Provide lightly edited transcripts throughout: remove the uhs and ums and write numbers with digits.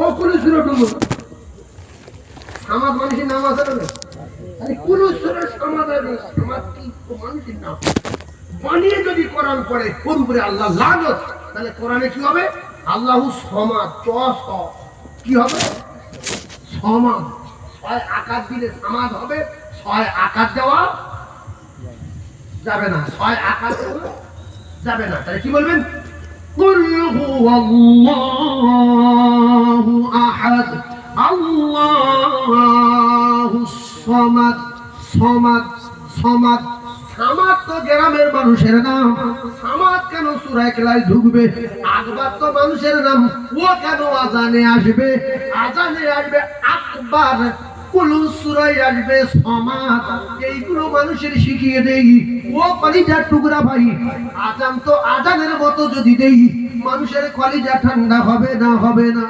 ও কোন সুরট সমাজ মানুষের নাম আছে না? আরে কোন সুরের সমাজ আছে? সমাজ কি মানুষের নাম? বানিয়ে যদি কোরআন পড়ে ওর উপরে আল্লাহ লানত, তাহলে কোরআনে কি হবে? আল্লাহু সমাদ, কি হবে? সমাদ। ছয় আকার দিলে সমাদ হবে, ছয় আকার দেওয়া যাবে না, ছয় আকার দেওয়া যাবে না। তাহলে কি বলবেন? কুল হুয়াল্লাহু আহাদ আল্লাহুস সামাদ। সমাদ সমাদ সামাদ তো গ্রামের মানুষের নাম। সামাদ কেন সূরা ইখলাস ঢুকবে? আকবার তো মানুষের নাম, ও কেন আজানে আসবে? আজানে আসবে আকবার, কুলু সূরায় আসবে সমাদ। এইগুলো মানুষের শিখিয়ে দেই। ও কলিজার টুকরা ভাই, আজান তো আজানের মতো যদি দেই, মানুষের কলিজা ঠান্ডা হবে না? হবে না?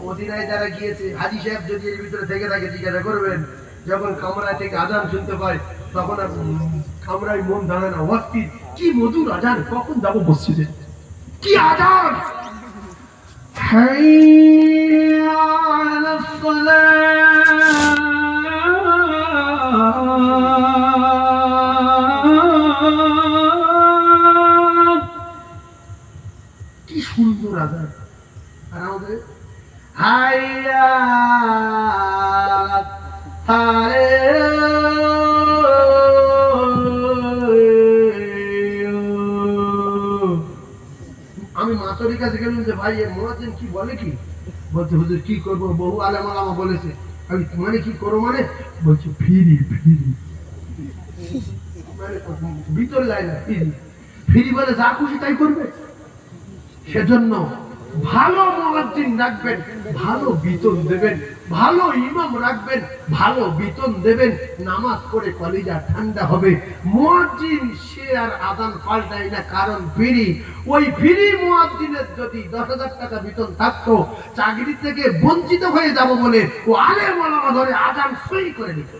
মদিনায় যারা গিয়েছে, হাজী সাহেব যদি এর ভিতরে থেকে থাকে জিজ্ঞাসা করবেন, যখন কামরা থেকে আজান শুনতে পায় তখন আর কামরায় মন দাঁড়ে না, অস্থির। কি মধুর আজান, কখন যাবো মসজিদে, কি আজান! হাইয়া আলাস সালাত, কি সুন্দর আজান। আর আমাদের হাইয়া আমি মাতরির কাছে গেলাম যে ভাই এর মুয়াজ্জিন কি বলে, কি বলছে? হুজুর কি করবো, বহু আলেম ওলামা বলেছে। আমি মানে কি করো? মানে বলছে ফিরি ফিরি, মানে ভিতর লাইন ফিরি ফিরি, বলে যা খুশি তাই করবে। সেজন্য ভালো মুয়াজ্জিন রাখবেন, ভালো বেতন দেবেন, ভালো ইমাম রাখবেন, ভালো বেতন দেবেন, নামাজ পড়ে কলিজা ঠান্ডা হবে। মুয়াজ্জিন সে আর আযান পাল্টায় না, কারণ ফ্রি। ওই ফ্রি মুয়াজ্জিনের যদি 10,000 টাকা বেতন থাকতো, চাকরি থেকে বঞ্চিত হয়ে যাব বলে ও আলেম ওলামা ধরে আযান সই করে দিত।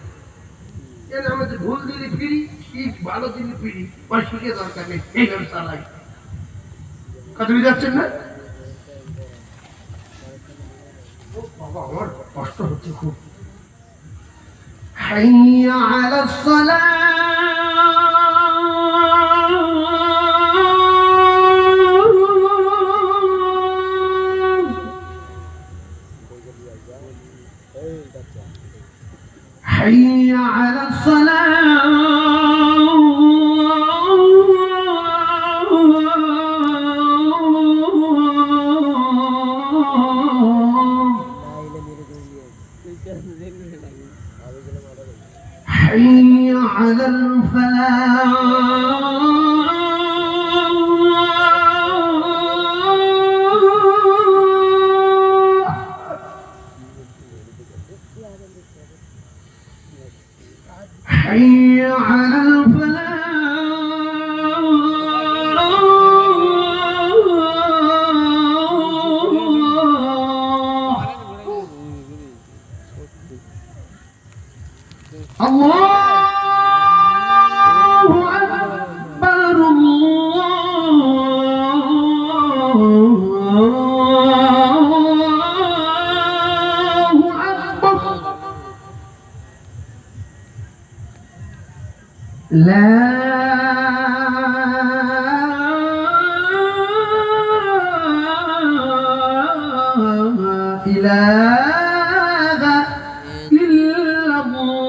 এর আমাদের ভুল দিলি ফ্রি, ঠিক ভালো দিলি ফ্রি, ওই শিখে দরকার নেই, এইভাবে চালাই। কথা বুঝতে যাচ্ছেন না? বাবা আমার কষ্ট হচ্ছে খুব। হাইয়া আলাস সালাত, হাইয়া আলাস সালাত। حي على الفلاح، حي على الفلاح. الله أكبر، الله أكبر. لا إله إلا الله.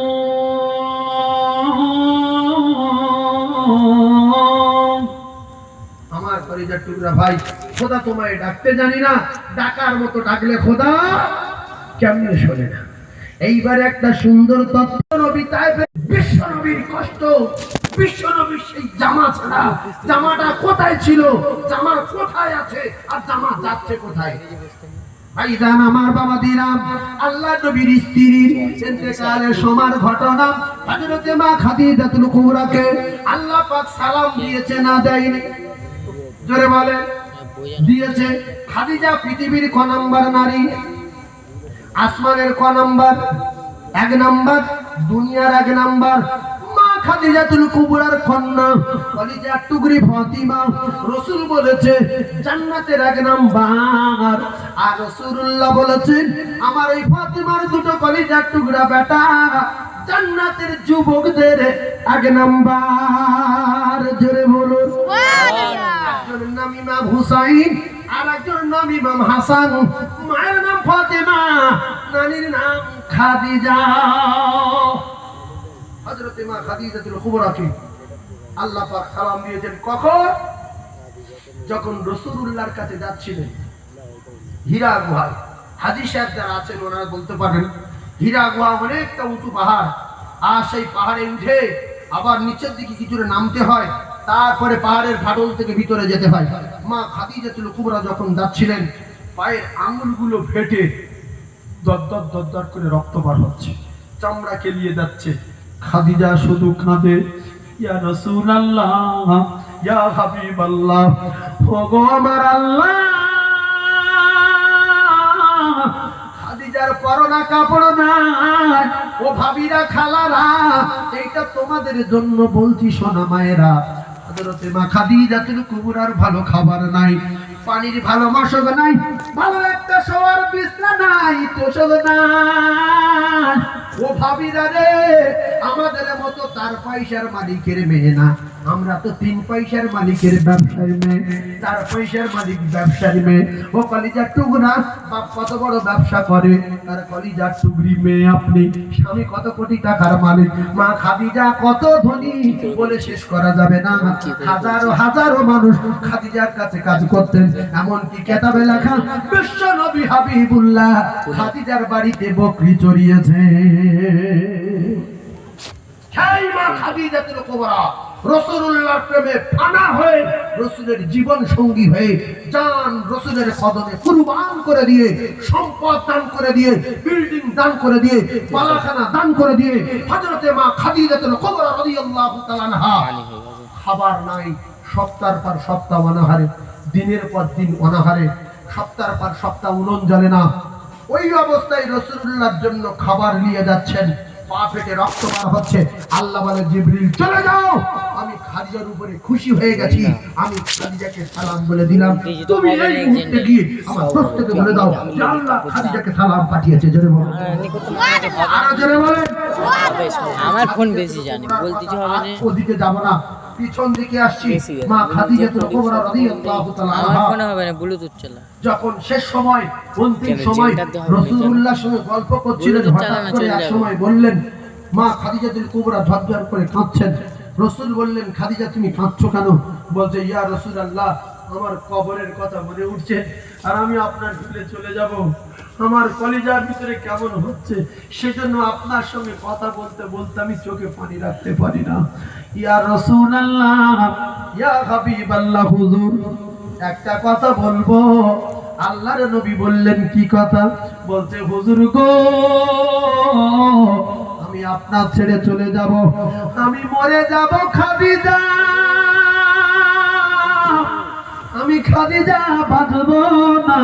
আমার কলিজার টুকরা ভাই, খোদা তোমায় ডাকতে জানি না, ডাকার মতো ডাকলে খোদা কেমনে শোনে না। এইবার একটা সুন্দর তথ্য, নবী তাইফে বিশ্ব নবীর কষ্ট, বিশ্ব নবীর সেই জামা ছাড়া, জামাটা কোথায় ছিল, জামা কোথায় আছে, আর জামা যাচ্ছে কোথায়? ভাইজান আমার বাবা দিরাম, আল্লাহ নবীর স্ত্রীর ইন্তেকালের সময়ের ঘটনা, হযরতে মা খাদিজাতুল কুবরাকে আল্লাহ পাক সালাম দিয়েছে না দেয়নি? জোরে বলে দিয়েছে। খাদিজা পৃথিবীর ক নাম্বার নারী? আসমানের ক নাম্বার? 1 নাম্বার। দুনিয়ার 1 নাম্বার। মা খাদিজাতুল কুবরার কন্যা কলিজার টুকরি ফাতিমা। রাসূল বলেছে জান্নাতের এক নাম্বার, আর রাসূলুল্লাহ বলেছেন আমার এই ফাতিমার দুটো কলিজার টুকরা বেটা জান্নাতের যুবকদের এক নাম্বার। জোরে বলুন একজনের নাম ইমাম হুসাইন আর একজনের নাম ইমাম হাসান। মায়ের নাম ফাতিমা, নানির নাম খাদিজা। হযরত মা খাদিজাতুল কুবরাকে আল্লাহ পাক সালাম দিয়েছেন কখন? যখন রাসূলুল্লাহর কাছে যাচ্ছিলেন হীরা গুহায়। হাজী সাহেব যারা আছেন ওনারা বলতে পারেন হীরা গুহা অনেকটা উঁচু পাহাড়, আর সেই পাহাড়ে উঠে আবার নিচের দিকে কিছুটা নামতে হয়, তারপরে পাহাড়ের ফাটল থেকে ভিতরে যেতে হয়। মা খাদিজাতুল কুবরা যখন যাচ্ছিলেন পায়ের আঙ্গুলগুলো ফেটে দরদর দরদর করে রক্ত বার হচ্ছে, চামড়া কেলিয়ে যাচ্ছে। খাদিজা শুধু কাঁদে, ইয়া রাসূলুল্লাহ, ইয়া হাবিবাল্লাহ, ওগো আমার আল্লাহ। খাদিজার পরনা কাপড় নাই। ও ভাবিরা, খালারা, এইটা তোমাদের জন্য বলছি সোনা মায়েরা। হযরতে মা খাদিজাতুল কুবরার ভালো খাবার নাই, পানির ভালো মশক নাই, ভালো একটা শোয়ার বিছনা নাই, তোষক নাই। ও ভাবিরা রে, আমাদের মতো 4 পয়সার মালিকের মেয়ে না, আমরা তো 3 পয়সার মালিকের ব্যবসায়ী মেয়ে, 4 পয়সার মালিক ব্যবসায়ী মেয়ে। ও কলিজার টুকরা, বাপ কত বড় ব্যবসা করে, তার কলিজার টুকরি মেয়ে আপনি। স্বামী কত কোটি টাকার মালিক, মা খাদিজা কত ধনী বলে শেষ করা যাবে না। হাজারো হাজারো মানুষ খাদিজার কাছে কাজ করতেন, এমনকি কেতাবে লেখা বিশ্ব নবী হাবিবুল্লাহ খাদিজার বাড়িতে বকরি চড়িয়েছে। সেই মা খাদিজাতুল কুবরা রাসূলুল্লাহর প্রেমে ফানা হয়ে, রাসূলের জীবন সঙ্গী হয়ে, জান রাসূলের কদমে কুরবান করে দিয়ে, সম্পদ দান করে দিয়ে, বিল্ডিং দান করে দিয়ে, বালাখানা দান করে দিয়ে হযরতে মা খাদিজাতুল কুবরা রাদিয়াল্লাহু তাআলা আনহা খাবার নাই, সপ্তাহের পর সপ্তাহ অনাহারে, দিনের পর দিন অনাহারে, সপ্তাহের পর সপ্তাহ উনুন জ্বলে না। ওই অবস্থায় রাসূলুল্লাহর জন্য খাবার নিয়ে যাচ্ছেন, পা ফেটে রক্ত বার হচ্ছে। আল্লাহ বলে জিবরিল চলে যাও, আমি খাদিজার উপরে খুশি হয়ে গেছি, আমি খাদিজাকে সালাম বলে দিলাম, তুমি এই মুহূর্তে গিয়ে আমার দোস্তকে বলে দাও যে আল্লাহ খাদিজাকে সালাম পাঠিয়েছে। জোরে বলো, আর জোরে বলেন। আমার ফোন বেশি জানি, বলতে হবে না, ওদিকে যাব না, পিছন দিকে আসছি। মা খাদিজাতুল কুবরা রাদিয়াল্লাহু তাআলা আনহা, আমার ফোনে হবে না, ব্লুটুথ চালা। যখন শেষ সময়, অন্তিম সময় রাসূলুল্লাহর সঙ্গে গল্প করছিলেন, হঠাৎ করে এক সময় বললেন, মা খাদিজাতুল কুবরা ঝরঝর করে কাঁদছেন। রাসূল বললেন, খাদিজা তুমি কাঁদছো কেন? বলছে, ইয়া রাসূলুল্লাহ, আমার কবরের কথা মনে উঠছে, আর আমি আপনার ভুলে চলে যাব। আমার কলিজার ভিতরে কেমন হচ্ছে, সেজন্য আপনার সঙ্গে কথা বলতে বলতে আমি চোখে পানি রাখতে পারি না। ইয়া রাসূলুল্লাহ, ইয়া হাবিবাল্লাহ, হুজুর একটা কথা বলবো। আল্লাহর নবী বললেন, কি কথা? বলতে, হুজুর গো, আমি আপনার ছেড়ে চলে যাব, আমি মরে যাব খাদিজা, আমি খাদিজা বাঁচব না।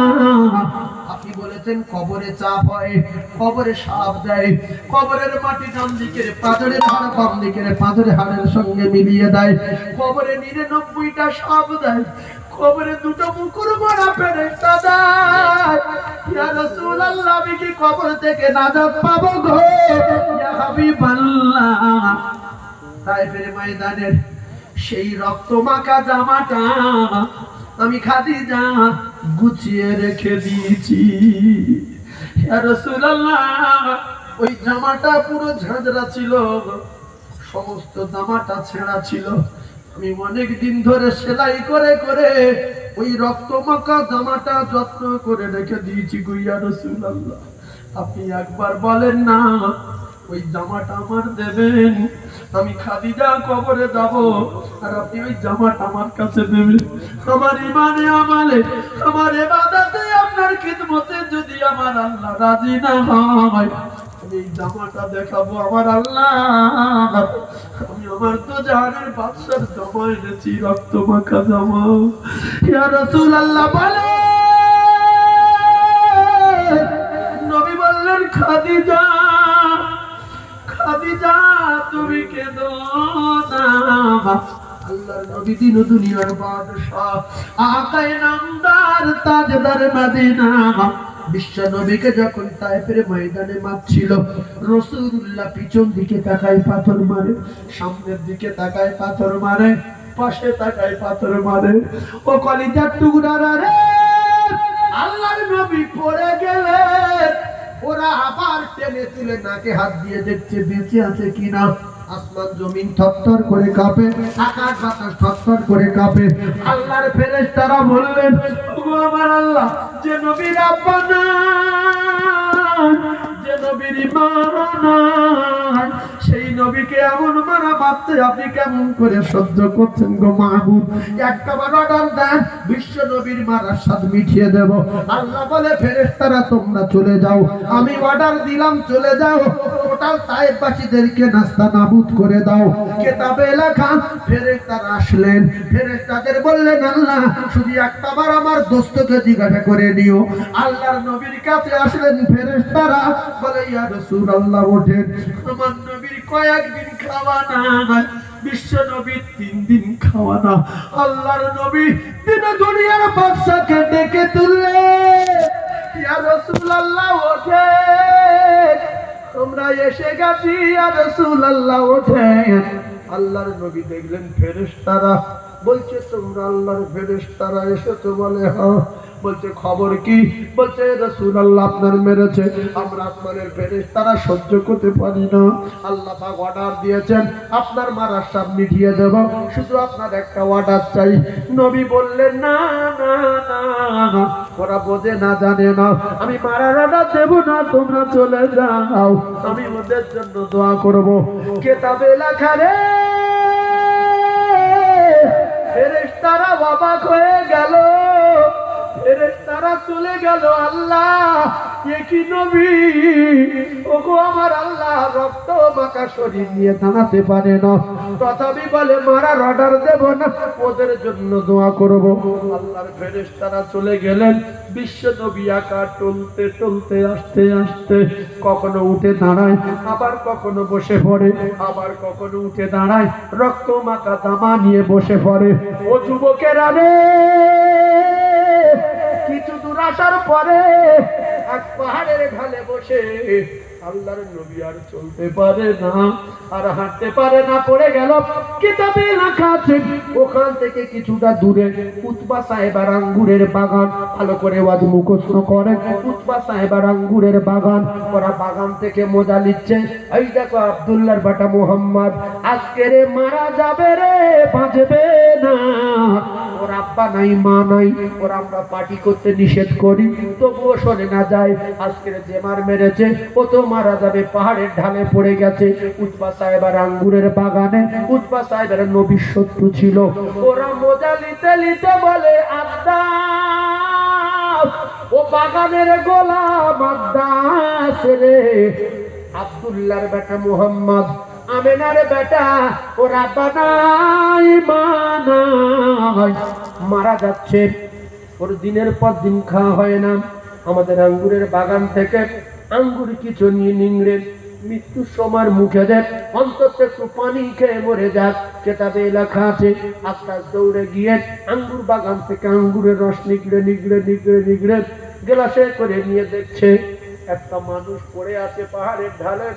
আপনি বলেছেন কবরে চাপ হয়, কবরে সাপ দেয়, কবরের মাটি ডান দিকের পাথরের হাড় বাম দিকের পাথরের হাড়ের সঙ্গে মিলিয়ে দেয়, কবরে 99টা সাপ দেয়, কবরে 2টো মুকুর মারা ফেরেশতা দেয়। ইয়া রাসূলুল্লাহ, আমি কি কবর থেকে নাজাত পাবো গো? ইয়া হাবিবাল্লাহ, তাইফের ময়দানের সেই রক্তমাখা জামাটা আমি খাদিজা গুছিয়ে রেখে দিয়েছি। ইয়া রাসূলুল্লাহ, ওই জামাটা পুরো ঝাঁঝরা ছিল, সমস্ত জামাটা ছেঁড়া ছিল। আমি অনেক দিন ধরে সেলাই করে করে ওই রক্তমাখা জামাটা যত্ন করে রেখে দিয়েছি গো ইয়া রাসূলুল্লাহ। আপনি একবার বলেন না, ওই জামাটা আমার দেবেন, আমি খাদিজা কবরে যাব, আর আপনি ওই জামাটা আমার কাছে দেবেন। আমার ইমানে আমালে, আমার ইবাদতে, আপনার খিদমতে যদি আমার আল্লাহ রাজি না হয়, এই জামাটা দেখাবো আমার আল্লাহ। আমি আমার তো জাহানের বাদশার জামা এনেছি, রক্ত মাখা জামা। ইয়া রাসূলুল্লাহ বলে, নবী বললেন, খাদিজা, খাদিজা তুমি কেঁদো আল্লাহর নবী দিন ও দুনিয়ার বাদশাহ আকায়ে নামদার তাজদার মদিনা বিশ্ব নবীকে যখন তায়েফের ময়দানে মারছিল রাসূলুল্লাহ পিছন দিকে তাকায় পাথর মারে, সামনের দিকে তাকায় পাথর মারে, পাশে তাকায় পাথর মারে। ও কলিজার টুকরারা রে, আল্লাহর নবী পড়ে গেলেন, ওরা আবার টেনে তুলে নাকে হাত দিয়ে দেখছে বেঁচে আছে কিনা। আসমান জমিন থরথর করে কাঁপে, আকাশ বাতাস থরথর করে কাঁপে। আল্লাহর ফেরেশতারা বললেন, ওগো আমার আল্লাহ, যে নবীর আব্বা নাই, যে নবীর মা নাই, সেই নবীকে এমন মারা মারতে আপনি কেমন করে সহ্য করছেন গো মাহবুব? একটা বার অর্ডার দেন, বিশ্ব নবীর মারার স্বাদ মিটিয়ে দেব। আল্লাহ বলে, ফেরেশতারা তোমরা চলে যাও, আমি অর্ডার দিলাম চলে যাও, টোটাল তায়েফবাসীদেরকে নাস্তা নাবুদ করে দাও। কিতাবে লেখা, ফেরেশতারা আসলেন, ফেরেশতাদের বললেন, আল্লাহ শুধু একটা বার আমার দোস্তকে জিজ্ঞাসা করে নিও। আল্লাহর নবীর কাছে আসলেন ফেরেশতারা, বলে ইয়া রাসূলুল্লাহ ওঠেন, আমার নবীর কয়েকদিন খাওয়া নাই, বিশ্ব নবীর 3 দিন খাওয়া না। আল্লাহর নবী দিন দুনিয়ার বাদশাকে ডেকে তুললে, ইয়া রাসূলুল্লাহ ওঠেন, তোমরা এসে গেছি, ইয়া রাসূলুল্লাহ ওঠেন। আল্লাহর নবী দেখলেন ফেরেশতারা, বলছে তোমরা আল্লাহর ফেরেশতারা এসেছো? বলে হ্যাঁ। বলছে খবর কি? বলছে রাসূলুল্লাহ আপনার মেরেছে, আমরা আসমানের ফেরেশতারা সহ্য করতে পারি না। আল্লাহ পাক অর্ডার দিয়েছেন আপনার মারার সব মিটিয়ে দেব, শুধু আপনার একটা অর্ডার চাই। নবী বললেন, না না না, ওরা বোঝে না জানে না, আমি মারার অর্ডার দেব না, তোমরা চলে যাও, আমি ওদের জন্য দোয়া করব। কিতাবে লেখা রে, ফেরেশতারা অবাক হয়ে গেল, ফেরেশতারা চলে গেল। আল্লাহ এ কি নবী? ওগো আমার আল্লাহ, রক্ত মাখা শরীর নিয়ে দাঁড়াতে পারে না, তথাপি বলে মারার অর্ডার দেব না, ওদের জন্য দোয়া করব। আল্লাহর ফেরেশতারা চলে গেলেন। বিশ্ব নবী একা টলতে টলতে আসতে আসতে কখনো উঠে দাঁড়ায়, আবার কখনো বসে পড়ে, আবার কখনো উঠে দাঁড়ায়, রক্ত মাখা জামা নিয়ে বসে পড়ে। ও যুবকেরা রে, কিছু দূর আসার পরে এক পাহাড়ের ঢালে বসে আল্লাহর নবী আর চলতে পারে না, আর হাঁটতে পারে না, পড়ে গেল। কিতাবে লেখা আছে ওখান থেকে কিছুটা দূরে উতবা সাহেবের আঙ্গুরের বাগান, ভালো করে ওয়াজ মুখস্থ করে, উতবা সাহেবের আঙ্গুরের বাগান। ওরা বাগান থেকে মজা নিচ্ছে। এই দেখো আব্দুল্লাহর বেটা মুহাম্মদ আজকে রে মারা যাবে রে, বাঁচবে না, ওর আব্বা নাই মা নাই, ওরা আমরা পার্টি করতে নিষেধ করি, তবুও সরে না যায়। আজকের যে মার মেরেছে ও তো মারা যাবে, পাহাড়ের ঢালে পড়ে গেছে। উতবা সাহেবের আঙ্গুরের বাগানে উতবা সাহেবের নবীর শত্রু ছিল। ওরা মজা নিতে নিতে বলে, আব্বাস, ও বাগানের গোলাম আব্বাস রে, আব্দুল্লাহর বেটা মুহাম্মদ, আমেনার বেটা, ওর আব্বা নাই মা নাই, মারা যাচ্ছে, ওর দিনের পর দিন খাওয়া হয় না। আমাদের আঙ্গুরের বাগান থেকে আঙ্গুর কিছু নিয়ে নিংড়ে মৃত্যুর সময় মুখে দেখ, অন্তত একটু পানি খেয়ে মরে যাক। কিতাবে লেখা আছে আকাশ দৌড়ে গিয়ে আঙ্গুর বাগান থেকে আঙ্গুরের রস নিগড়ে নিগড়ে নিগড়ে নিগড়ে গ্লাসে করে নিয়ে দেখছে একটা মানুষ পড়ে আছে পাহাড়ের ঢালে,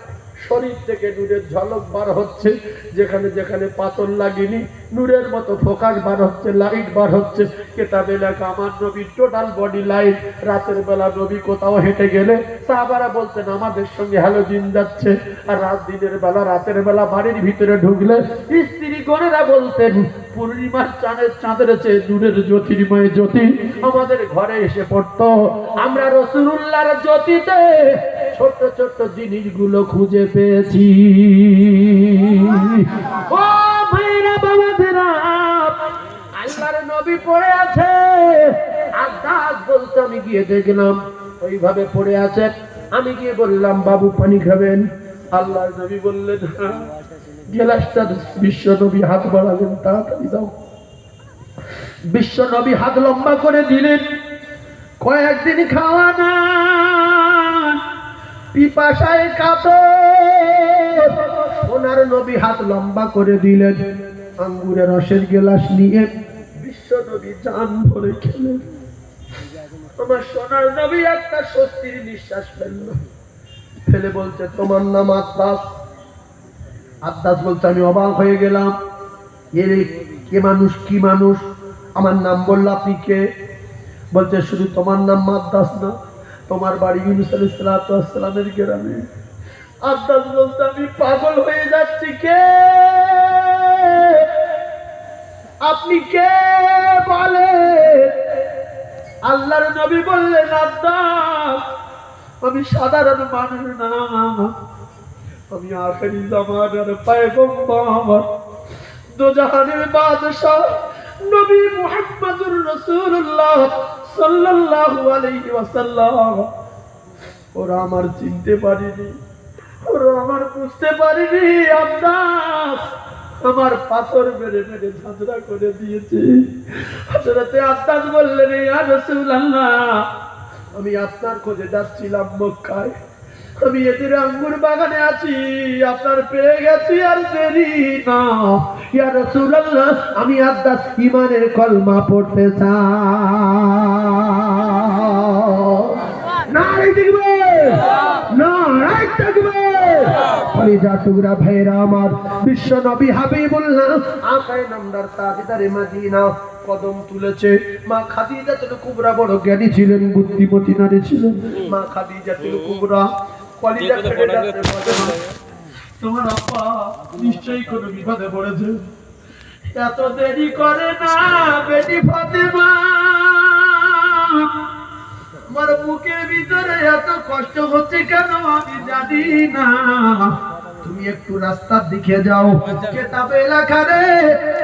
শরীর থেকে নূরের ঝলক বার হচ্ছে, যেখানে যেখানে পাথর লাগেনি নূরের মতো ফোকাস বার হচ্ছে, লাইট বার হচ্ছে। কিতাবে লেখা আমার নবীর টোটাল বডি লাইট। রাতের বেলা নবী কোথাও হেঁটে গেলে সাহাবারা বলতেন আমাদের সঙ্গে হ্যালোজিন যাচ্ছে, আর দিনের বেলা রাতের বেলা বাড়ির ভিতরে ঢুকলে স্ত্রী গণেরা বলতেন পূর্ণিমার চাঁদের চেয়ে নূরের জ্যোতির্ময় জ্যোতি আমাদের ঘরে এসে পড়তো। আমরা রাসূলুল্লাহর জ্যোতিতে ছোট্ট ছোট্ট জিনিসগুলো খুঁজে পেয়েছি। ও ভাইরা বাবাদেরা, আল্লাহর নবী পড়ে আছে, আদাস বলতে আমি গিয়ে দেখলাম ওইভাবে পড়ে আছে। আমি গিয়ে বললাম বাবু পানি খাবেন? আল্লাহর নবী বললেন হ্যাঁ। গ্লাসটা বিশ্ব নবী হাত বাড়ালেন, তাড়াতাড়ি দাও। বিশ্ব নবী হাত লম্বা করে দিলেন, কয়েকদিন খাওয়া না, পিপাসায় কাতর। সোনার নবী হাত লম্বা করে দিলেন, আঙ্গুরের রসের গ্লাস নিয়ে বিশ্ব নবী জান ভরে খেলেন। আমার সোনার নবী একটা স্বস্তির নিঃশ্বাস ফেললো, ফেলে বলছে তোমার নাম আব্বাস। আব্বাস বলছে আমি অবাক হয়ে গেলাম, এর কে মানুষ কি মানুষ, আমার নাম বললো, আপনি কে? বলছে শুধু তোমার নাম আব্বাস না, তোমার বাড়ি ইউনূস আলাইহিস সালামের গ্রামে। আব্বাস বলছে আমি পাগল হয়ে যাচ্ছি, কে আপনি, কে বলে? আল্লাহর নবী বললেন আব্বাস আমি সাধারণ মানুষ না, আমি আখেরি জামানার পয়গম্বর, দোজাহানের বাদশাহ নবী মুহাম্মদুর রাসূলুল্লাহ সাল্লাল্লাহু আলাইহি ওয়াসাল্লাম। ওরা আমার চিনতে পারিনি, ওরা আমার বুঝতে পারিনি। আব্বাস আমার পাথর মেরে মেরে ঝাঁঝরা করে দিয়েছে। হযরতে আব্বাস বললেন ইয়া রাসূলুল্লাহ আমি আপনার খোঁজে যাচ্ছিলাম মক্কায়, আমি এদের আঙ্গুর বাগানে আছি, আপনার পেয়ে গেছি, আর দেরি না। ইয়া রাসূলুল্লাহ আমি আব্বাস ঈমানের কলমা পড়তে চাই। নারে তাকবীর, নারে তাকবীর। কলিজা টুকরা ভাইরা আমার, বিশ্ব নবী হাবিবুল্লাহ আকায়ে নামদার তাজদারে মদিনা কদম তুলেছে। মা খাদিজাতুল কুবরা বড় জ্ঞানী ছিলেন, বুদ্ধিমতী নারী ছিলেন। মা খাদিজাতুল কুবরা কলিজা ফেটে যাচ্ছে, তোমার আব্বা নিশ্চয়ই কোনো বিপদে পড়েছে, এত দেরি করে না বেটি ফাতেমা, আমার বুকের ভিতরে এত কষ্ট হচ্ছে কেন আমি জানি না, তুমি একটু রাস্তার দিকে যাও। কিতাবে লেখা রে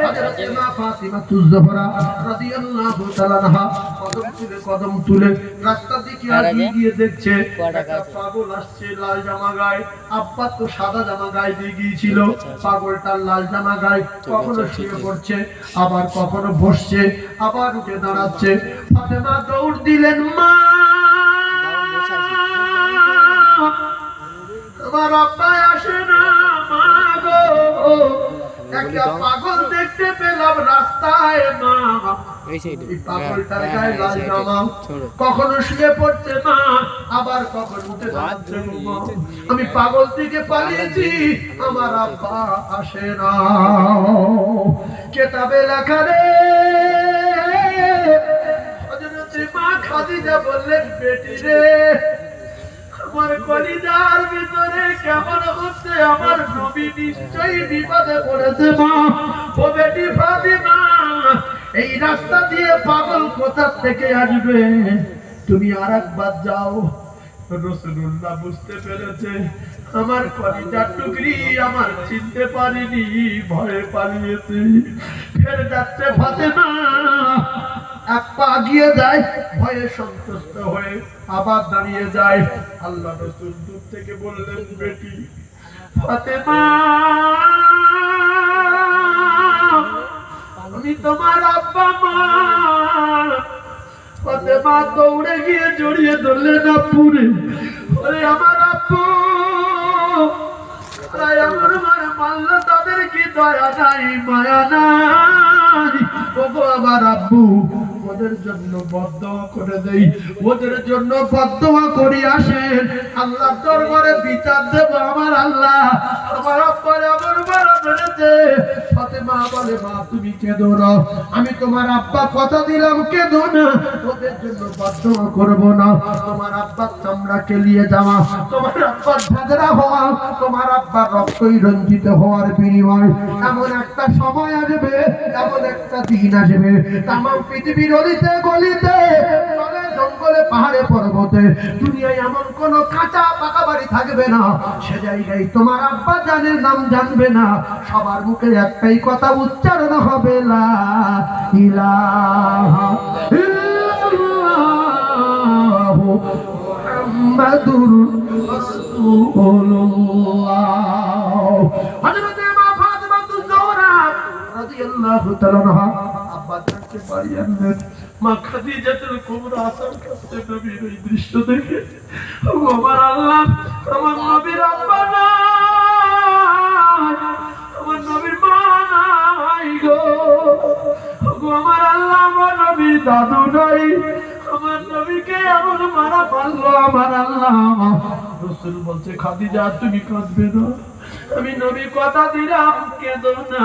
হযরত মা ফাতিমা তুজ-জোহরা রাদিয়াল্লাহু তাআলা আনহা কদম তুলে রাস্তার দিকে এগিয়ে গিয়ে দেখছে একটা পাগল আসছে লাল জামা গায়ে। আব্বা তো সাদা জামা গায়ে দিয়ে গিয়েছিল, পাগলটা লাল জামা গায়ে কখনো শুয়ে পড়ছে, আবার কখনো বসছে, আবার উঠে দাঁড়াচ্ছে। ফাতেমা দৌড় দিলেন, মা আমার আব্বা আসে না, মা গো একটা পাগল দেখতে পেলাম রাস্তায়, মা। এই পাগলটার গায়ে লাল জামা, কখনো শুয়ে পড়ছে মা, আবার কখনো উঠে দাঁড়াচ্ছে, মা। আমি পাগল থেকে পালিয়েছি, আমার আব্বা আসে না। কিতাবে লেখা রে হযরত মা খাদিজা বললেন বেটি রে আমার কলিজার ভিতরে কেমন হচ্ছে, আমার নবী নিশ্চয়ই বিপদে পড়েছে, মা। ও বেটি ফাতিমা এই রাস্তা দিয়ে পাগল কোথা থেকে আসবে, তুমি আরেকবার যাও। রাসূলুল্লাহ বুঝতে পেরেছে আমার কলিজার টুকরি আমার চিনতে পারিনি, ভয়ে পালিয়েছে। ফের যাচ্ছে ফাতেমা, এক পা এগিয়ে যায়, ভয়ে সন্তুষ্ট হয়ে আবার দাঁড়িয়ে যায়। আল্লাহ রাসূল দূর থেকে বললেন বেটি ফাতেমা আমি তোমার আব্বা, মা। ফাতেমা দৌড়ে গিয়ে জড়িয়ে ধরলেন আব্বুরে, ওরে আমার আব্বু, আমার মারল, তাদের কি দয়া নাই মায়া নাই? ওগো আমার আব্বু, ওদের জন্য বদদোয়া করে দেই, ওদের জন্য বদদোয়া করি, আসেন আল্লাহর দরবারে বিচার দেব। আমার আল্লাহ আমার আব্বার আমার মারা মেরেছে। ফাতেমা বলে মা তুমি কেঁদো না, আমি তোমার আব্বা কথা দিলাম কেঁদো না, ওদের জন্য বদদোয়া করব না। তোমার আব্বার চামড়া কেলিয়ে যাওয়া, তোমার আব্বার ঝাঁঝরা হওয়া, তোমার আব্বার রক্তই রঞ্জিত হওয়ার বিনিময় এমন একটা সময় আসবে, এমন একটা দিন আসবে, তাম পৃথিবীর অলিতে গলিতে চলে জঙ্গলে পাহাড়ে পর্বতে দুনিয়ায় এমন কোন কাঁচা পাকা বাড়ি থাকবে না, সে জায়গায় তোমার আব্বা জানের নাম জানবে না। সবার মুখে একটাই কথা উচ্চারণ হবে, লা ইলাহা ইল্লাল্লাহু মুহাম্মাদুর রাসূলুল্লাহ। হযরত মা ফাতিমা তুজ-জোহরা রাদিয়াল্লাহু তাআলা আনহা আব্বা জানতে পারিয়েন মা খাদিজাতুল কুবরা আসার কাছে নবীর এই দৃশ্য দেখে, আমার আল্লাহ আমার নবীর আব্বা নাই, আমার নবীর মা নাই, আল্লাহ আমার আল্লাহ। রাসূল বলছে খাদিজা তুমি কাঁদবে না, আমি নবী কথা দিলাম কেঁদো না,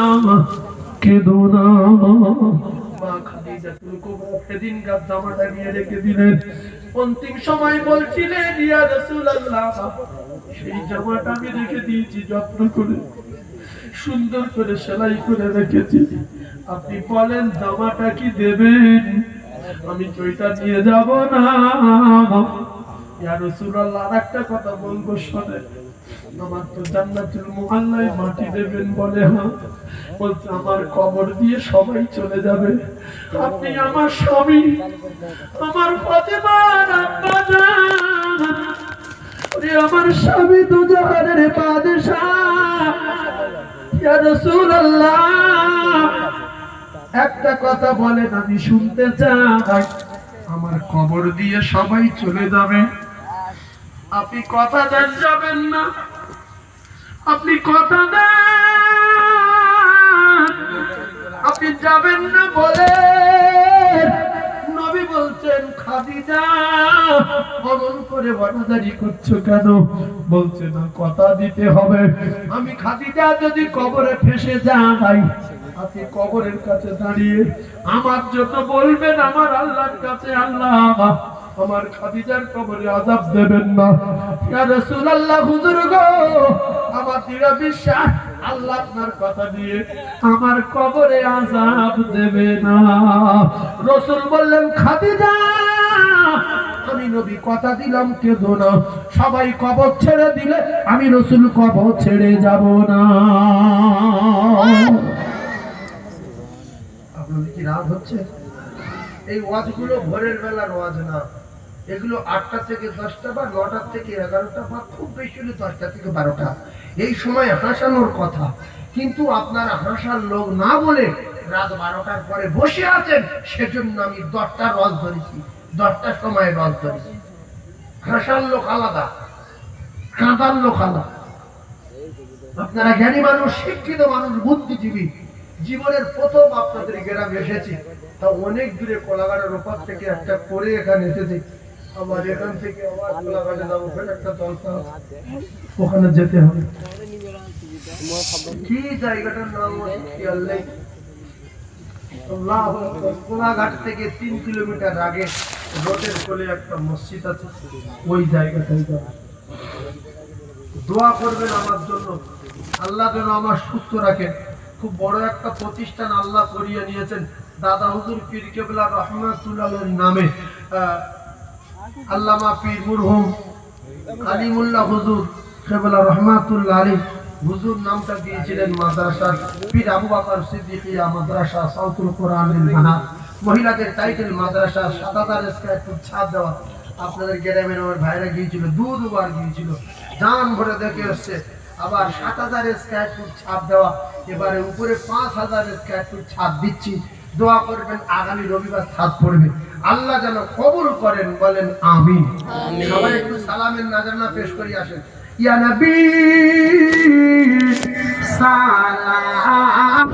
কেঁদো না। মা খাদিজা কুবরা সেদিন গাছ জামাটা নিয়ে রেখে দিলেন। অন্তিম সময় বলছিলেন ইয়া রাসূলুল্লাহ সেই জামাটা আমি রেখে দিয়েছি যত্ন করে, সুন্দর করে সেলাই করে রেখেছি, আপনি বলেন জামাটা কি দেবেন, আমি ওইটা নিয়ে যাব না। ইয়া রাসূলুল্লাহ আরেকটা কথা বলবো শোনেন, আমার তো জান্নাতুল মুআল্লায় মাটি দেবেন বলে, হ্যাঁ বলছে আমার কবর দিয়ে সবাই চলে যাবে, আপনি আমার স্বামী, আমার ফাতেমার আব্বা জান, ওরে আমার স্বামী তো জাহানের বাদশা। ইয়া রাসূলুল্লাহ একটা কথা বলেন আমি শুনতে চাই, আমার কবর দিয়ে সবাই চলে যাবে, আপনি কথা দেন যাবেন না, আপনি কথা দেন আপনি যাবেন না বলে নবী বলছেন খাদিজা অমন করে বাড়াবাড়ি করছো কেন? বলছে না কথা দিতে হবে, আমি খাদিজা যদি কবরে ফেসে যাই, আপনি কবরের কাছে দাঁড়িয়ে আমার জন্য বলবেন আমার আল্লাহর কাছে, আল্লাহ আমার খাদিজার কবরে আযাব দেবেন না। ইয়া রাসূলুল্লাহ হুজুর গো আমার দৃঢ় বিশ্বাস আল্লাহ আপনার কথা দিয়ে আমার কবরে আযাব দেবে না। রাসূল বললেন খাদিজা আমি নবী কথা দিলাম কেঁদো না, সবাই কবর ছেড়ে দিলে আমি রাসূল কবর ছেড়ে যাব না। আপনাদের কি রাগ হচ্ছে? এই ওয়াজগুলো ভোরের বেলার ওয়াজ না, এগুলো 8টা থেকে 10টা বা 9টা থেকে 11টা বা খুব বেশি হলে 10টা থেকে 12টা, এই সময় হাসানোর কথা, কিন্তু আপনারা হাসার লোক না বলে রাত 12টার পরে বসে আছেন, সেজন্য আমি 10টার ওয়াজ ধরেছি, 10টার সময় ওয়াজ ধরেছি। হাসার লোক আলাদা, কাঁদার লোক আলাদা। আপনারা জ্ঞানী মানুষ, শিক্ষিত মানুষ, বুদ্ধিজীবী, জীবনের প্রথম আপনাদের গ্রামে এসেছি, তা অনেক দূরে কোলাঘাটের ওপার থেকে একটা করে এখানে এসেছি, আবার এখান থেকে আবার কোলাঘাটে যাবো, একটা জলসা আছে, ওখানে যেতে হবে। কি জায়গাটার নাম খেয়াল নেই, কোলাঘাট থেকে 3 কিলোমিটার আগে রোডের কোলে একটা মসজিদ আছে, ওই জায়গাটাই যাবো। দোয়া করবেন আমার জন্য, আল্লাহ যেন আমার সুস্থ রাখেন। খুব বড় একটা প্রতিষ্ঠান আল্লাহ করিয়ে নিয়েছেন দাদা হুজুর পীর কেবলা রহমাতুল্লাহর নামে। আল্লামা পীর মুরহুম আলিমুল্লাহ হুজুর কেবলা রহমাতুল্লাহ আলী হুজুর নামটা দিয়েছিলেন মাদ্রাসার পীর আবু বকর সিদ্দিকিয়া মাদ্রাসা সাউতুল কোরআনুল মানাত, মহিলাদের টাইটেল মাদ্রাসা, 7000 স্কয়ার ফুট ছাদ দেওয়া। আপনাদের গ্রামের আমার ভাইরা গিয়েছিল, দুবার গিয়েছিল, জান ভরে দেখে আসছে। আবার 7000 স্কয়ার ফুট ছাদ দেওয়া, এবারে উপরে 5000 স্কয়ার ফুট ছাদ দিচ্ছি। দোয়া করবেন আগামী রবিবার ছাদ পড়বে, আল্লাহ যেন কবুল করেন, বলেন আমিন। সবাই একটু সালামের নাজরানা পেশ করি আসেন। ইয়া নবী সালাম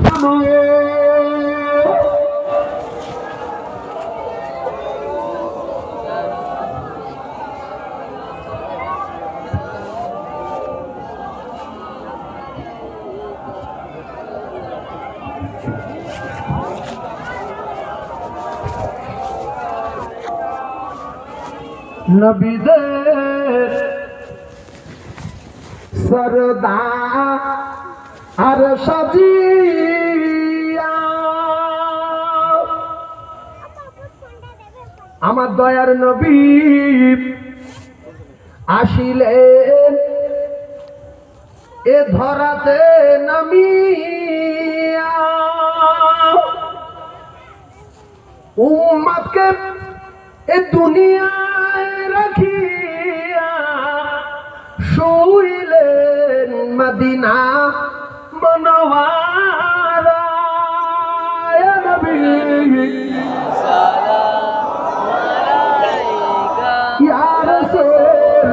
নবীদের সরদার আর সাজিয়া আমার দয়ার নবী আসিলেন এ ধরাতে নামিয়া, উম্মতকে এ দুনিয়ায় রাখিয়া শুইলেন মদিনা মনোয়ারা। ইয়া নবী ইয়া রাসূল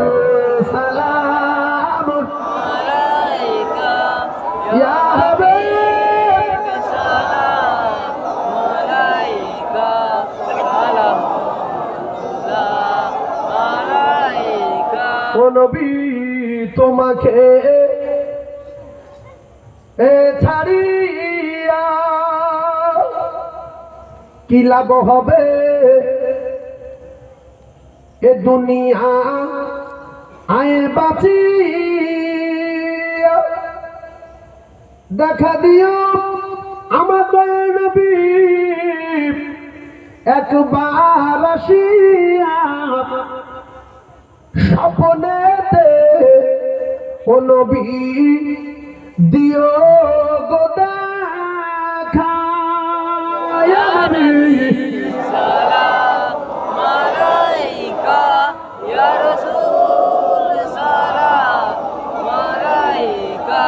সালাম আলাইকা, ইয়া হাবিব সালাম আলাইকা, সালাম ও নবী তোমাকে ছাড়িয়া কি লাভ হবে এ দুনিয়া আয় বাঁচিয়া দেখা দিও আমাদের নবী একবার আসিয়া স্বপ্নেতে ও নবী দিও গো দেখা ইয়া নবী সালাম আলাইকা ইয়া রাসূল সালাম আলাইকা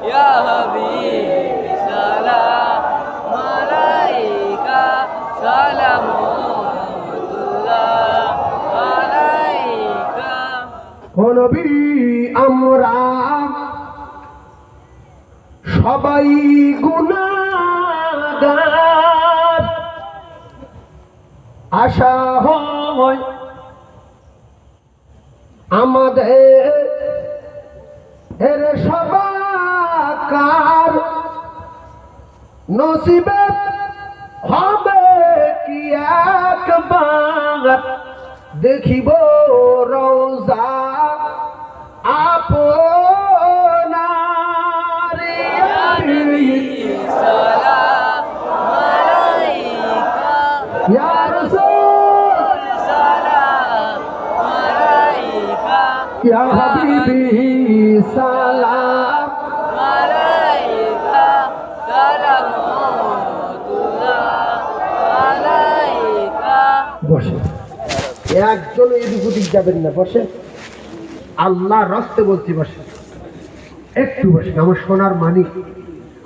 ইয়া হাবিব সালাম আলাইকা সালামুল্লাহ আলাইকা। ও নবী আমরা সবাই গুনাহগার, আশা হয় আমাদের এর সবাকার নসিবে হবে কি একবার দেখিব রওজা আপনার সালাম আলাইকা ইয়া রাসূল সালাম আলাইকা ইয়া হাবিবি সালাম আলাইকা সালামুল্লাহ আলাইকা। বসে একজন এদিক ওদিক যাবেন না, বসে আল্লাহ রাস্তে বলছি বসে একটু বসে। আমার সোনার মানিক,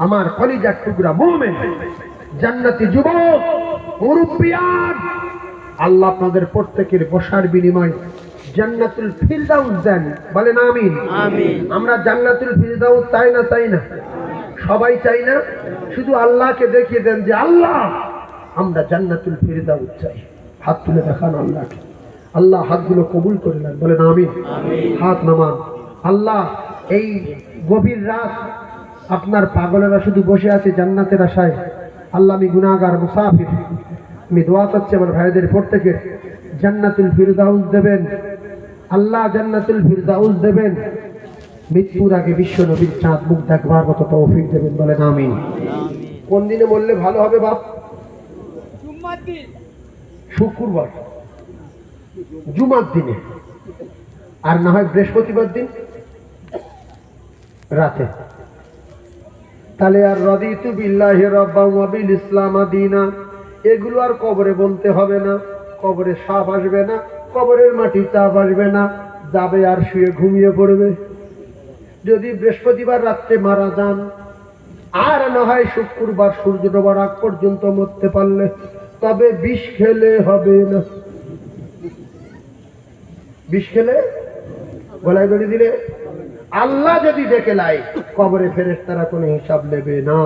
আমার কলিজার টুকরা মুমিন জান্নাতি যুবক মুরব্বিয়ান, আল্লাহ আপনাদের প্রত্যেকের বসার বিনিময় জান্নাতুল ফিরদাউস দেন, বলেন আমিন। আমিন। আমরা জান্নাতুল ফিরদাউস চাই না? চাই না? সবাই চাই না? শুধু আল্লাহকে দেখিয়ে দেন যে আল্লাহ আমরা জান্নাতুল ফিরদাউস চাই। হাত তুলে দেখান আল্লাহকে, আল্লাহ হাতগুলো কবুল করে নেন, বলেন আমিন। হাত নামান। আল্লাহ এই গভীর রাত আপনার পাগলেরা শুধু বসে আছে জান্নাতের আশায়। আল্লাহ আমি গুনাহগার মুসাফির, আমি দোয়া করছি আমার ভাইদের প্রত্যেকে জান্নাতুল ফিরদাউস দেবেন, আল্লাহ জান্নাতুল ফিরদাউস দেবেন। মৃত্যুর আগে বিশ্ব নবীর চাঁদ মুখ দেখবার মতো তৌফিক দেবেন, বলেন আমিন। কোন দিনে বললে ভালো হবে বাপ? শুক্রবার, জুমার দিনে, আর না হয় বৃহস্পতিবার দিন রাতে। তাহলে আর রাদিতু বিল্লাহি রাব্বান ওয়া বিল ইসলাম দীনা এগুলো আর কবরে বলতে হবে না, কবরে সাপ আসবে না, কবরের মাটি চাপ আসবে না, যাবে আর শুয়ে ঘুমিয়ে পড়বে। যদি বৃহস্পতিবার রাত্রে মারা যান, আর না হয় শুক্রবার সূর্য ডোবার আগ পর্যন্ত মরতে পারলে, তবে বিষ খেলে হবে না। বিষ খেলে গলায় দড়ি দিলে আল্লাহ যদি ডেকে লাই, কবরে ফেরেশতারা কোনো হিসাব নেবে না।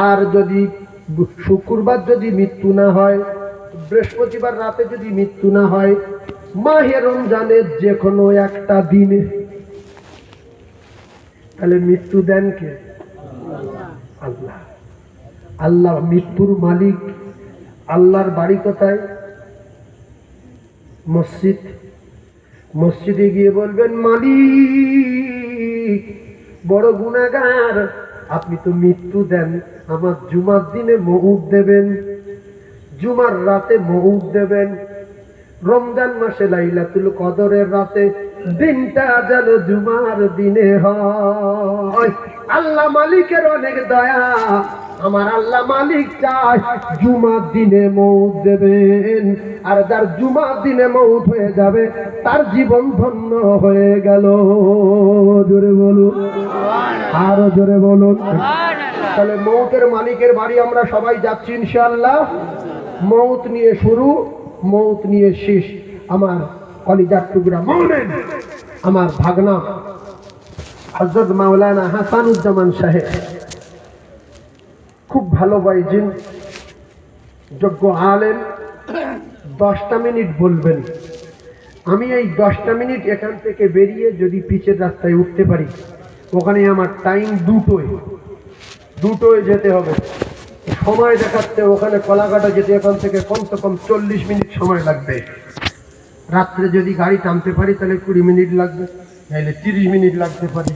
আর যদি শুক্রবার যদি মৃত্যু না হয়, বৃহস্পতিবার রাতে যদি মৃত্যু না হয়, মাহে রমজানের যে কোনো একটা দিনে, তাহলে মৃত্যু দেন কে? আল্লাহ। আল্লাহ মৃত্যুর মালিক। আল্লাহর বাড়ি কোথায়? মসজিদ। মসজিদে গিয়ে বলবেন, মালিক বড় গুনাহগার, আপনি তো মৃত্যু দেন, আমার জুমার দিনে মউত দেবেন, জুমার রাতে মউত দেবেন, রমজান মাসে লাইলাতুল কদরের রাতে দিনটা যেন জুমার দিনে হয়। আল্লাহ মালিকের অনেক দয়া, আমার আল্লাহ মালিক চায় জুমার দিনে মউত দেবেন। আর যার জুমার দিনে মউত হয়ে যাবে, তার জীবন ধন্য হয়ে গেল। জোরে বলুন, আরো জোরে বলুন। তাহলে মউতের মালিকের বাড়ি আমরা সবাই যাচ্ছি ইনশাআল্লাহ। মউত নিয়ে শুরু, মউত নিয়ে শেষ। আমার কলিজার টুকরা মুমিন, আমার ভাগনা হযরত মাওলানা হাসানুজ্জামান সাহেব, খুব ভালো ভাইজিন, যোগ্য আলেম। 10টা মিনিট বলবেন, আমি এই 10টা মিনিট এখান থেকে বেরিয়ে যদি পিচের রাস্তায় উঠতে পারি, ওখানে আমার টাইম দুটোয় যেতে হবে। সময় দেখাচ্ছে ওখানে কলাকাটা যেতে এখান থেকে কমসে কম 40 মিনিট সময় লাগবে। রাত্রে যদি গাড়ি টানতে পারি তাহলে 20 মিনিট লাগবে, নাহলে 30 মিনিট লাগতে পারে।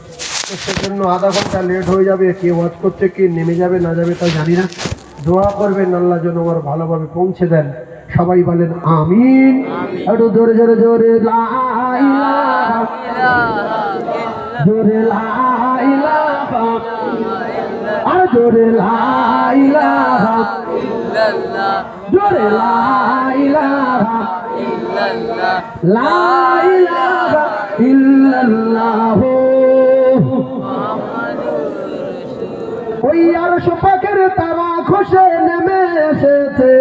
তো সেজন্য আধা ঘন্টা লেট হয়ে যাবে। কে ওয়াচ করছে, কে নেমে যাবে না যাবে তা জানি না। দোয়া করবেন আল্লাহ যেন আমার ভালোভাবে পৌঁছে দেন। সবাই বলেন আমিন। একটু জোরে জোরে জোরে লা ইলাহা জোরে লা ইলাহা আর জোরে লা ইলাহা জোরে লা ইলাহা লা ইলাহা ইল্লাল্লাহ। ওই আরশ পাকের তারা খসে নেমে এসেছে,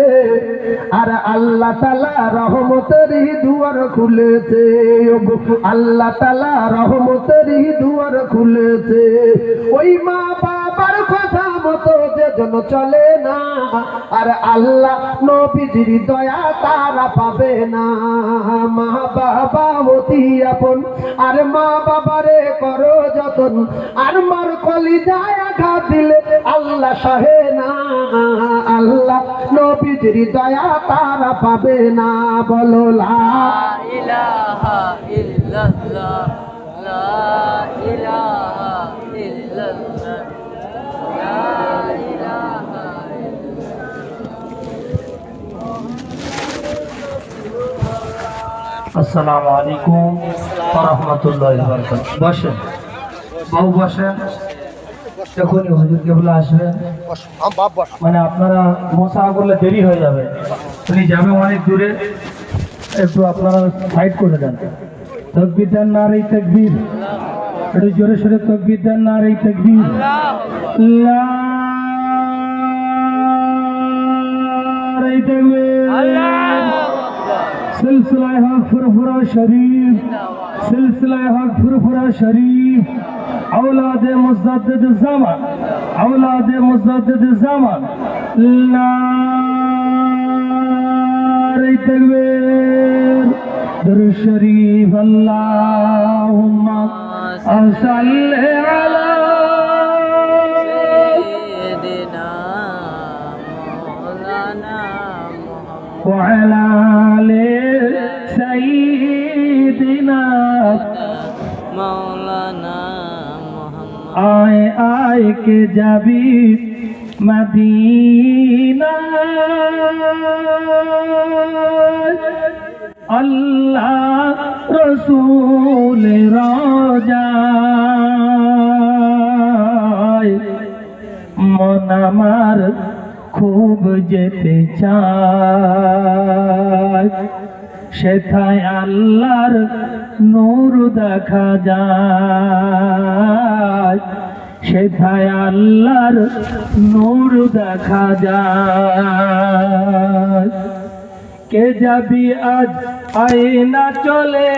আর আল্লাহ তাআলা রহমতের দুয়ার খুলেছে। আল্লাহ তাআলা রহমতের দুয়ার খুলেছে। ওই মা বাবার কথা মতো যেজন চলে না, আর আল্লাহ নবীজির দয়া তারা পাবে না। মা বাবা অতি আপন, আর মা বাবারে করো যতন, আর মার কলিজায় আঘাত দিলে আল্লাহ সহে না। আল্লাহ নবীজির দয়া তারা পাবে না। বলো লা ইলাহা ইল্লাল্লাহ, লা ইলাহা ইল্লাল্লাহ, লা ইলাহা ইল্লাল্লাহ। আসসালামু আলাইকুম ওয়া রাহমাতুল্লাহি ওয়া বারাকাতুহু। বসেন বাবু, বসেন। এখনই হুজুর কেবলা আসবেন, মানে আপনারা মশা করলে দেরি হয়ে যাবে। উনি যাবে অনেক দূরে, একটু আপনারা সাইড করে দেন। তাকবীর দেন, নারে তাকবীর। একটু জোরে সোরে তাকবীর দেন, নারে তাকবীর। নারে তাকবীর। सिलसिला हक फुरफुरा शरीफ, सिलसिला हक फुरफुरा शरीफ, औलाद मुजद्दिद ज़मान, औलाद मुजद्दिद ज़मान। नारे तकबीर। दुरूद शरीफ। अल्लाहुम्मा सल्लि अला सय्यिदिना मौलाना व अला आले सय्यिदिना मौलाना मोहम्मद। आए आए के जाबी मदीना, अल्लाह रसूल रोजाय मन আমার খুব যেতে চায়, সেথায় আল্লাহর নূর দেখা যায়, সেথায় আল্লাহর নূর দেখা যায়। কে যাবি আজ আয়না চলে